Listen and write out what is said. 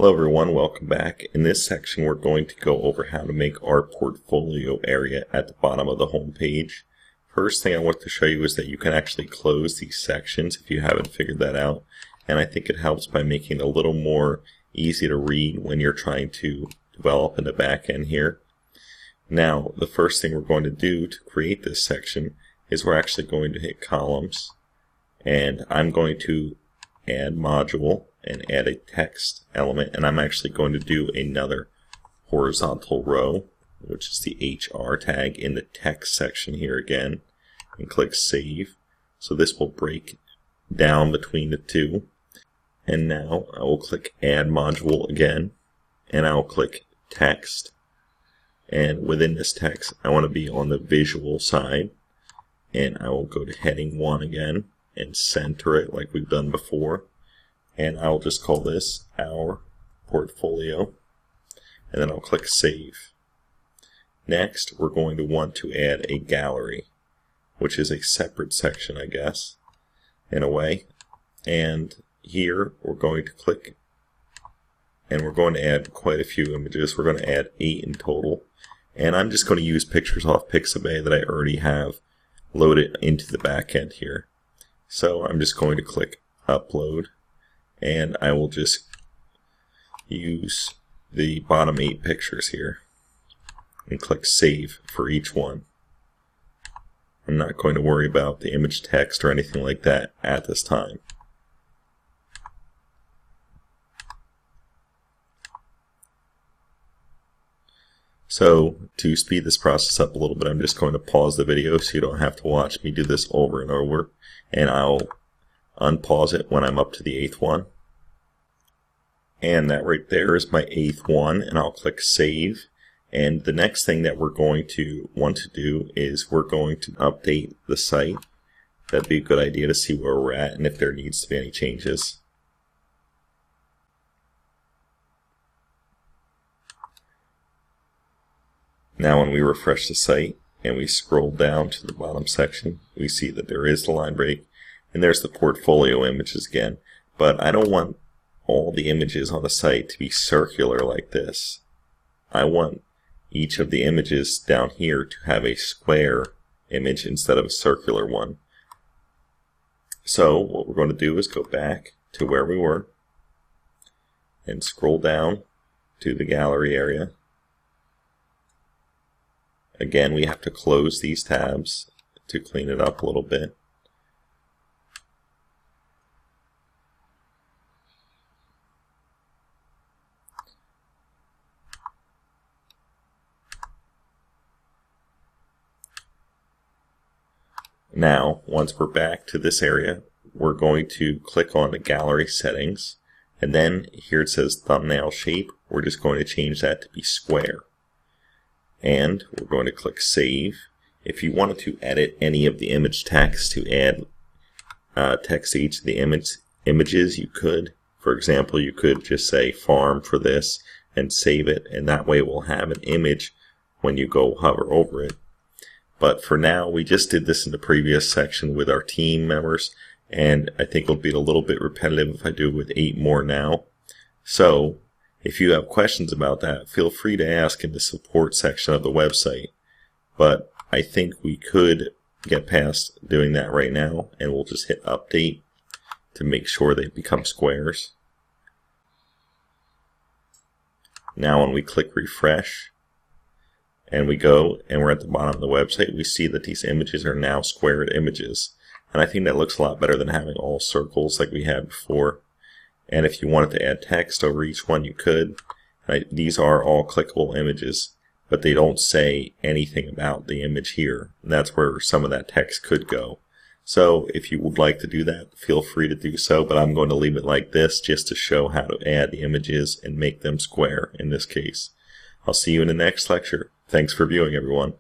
Hello everyone, welcome back. In this section we're going to go over how to make our portfolio area at the bottom of the home page. First thing I want to show you is that you can actually close these sections if you haven't figured that out, and I think it helps by making it a little more easy to read when you're trying to develop in the back end here. Now the first thing we're going to do to create this section is we're actually going to hit columns, and I'm going to add module and add a text element, and I'm actually going to do another horizontal row, which is the HR tag in the text section here again, and click save. So this will break down between the two, and now I will click add module again, and I'll click text, and within this text I want to be on the visual side, and I will go to heading 1 again and center it like we've done before. And I'll just call this our portfolio, and then I'll click save. Next we're going to want to add a gallery, which is a separate section, I guess, in a way. And here we're going to click, and we're going to add quite a few images. We're going to add 8 in total, and I'm just going to use pictures off Pixabay that I already have loaded into the back end here. So I'm just going to click upload, and I will just use the bottom 8 pictures here and click save for each one. I'm not going to worry about the image text or anything like that at this time. So to speed this process up a little bit, I'm just going to pause the video so you don't have to watch me do this over and over, and I'll unpause it when I'm up to the 8th one. And that right there is my 8th one, and I'll click save. And the next thing that we're going to want to do is we're going to update the site. That'd be a good idea to see where we're at and if there needs to be any changes. Now when we refresh the site and we scroll down to the bottom section, we see that there is the line break, and there's the portfolio images again. But I don't want all the images on the site to be circular like this. I want each of the images down here to have a square image instead of a circular one. So what we're going to do is go back to where we were and scroll down to the gallery area. Again, we have to close these tabs to clean it up a little bit. Now, once we're back to this area, we're going to click on the gallery settings, and then here it says thumbnail shape. We're just going to change that to be square. And we're going to click save. If you wanted to edit any of the image text to add text to each of the images, you could. For example, you could just say farm for this and save it, and that way we'll have an image when you go hover over it. But for now, we just did this in the previous section with our team members, and I think it'll be a little bit repetitive if I do it with 8 more now. So if you have questions about that, feel free to ask in the support section of the website. But I think we could get past doing that right now, and we'll just hit update to make sure they become squares. Now when we click refresh, and we go and we're at the bottom of the website, we see that these images are now squared images. And I think that looks a lot better than having all circles like we had before. And if you wanted to add text over each one, you could. These are all clickable images, but they don't say anything about the image here. And that's where some of that text could go. So if you would like to do that, feel free to do so, but I'm going to leave it like this just to show how to add the images and make them square in this case. I'll see you in the next lecture. Thanks for viewing, everyone.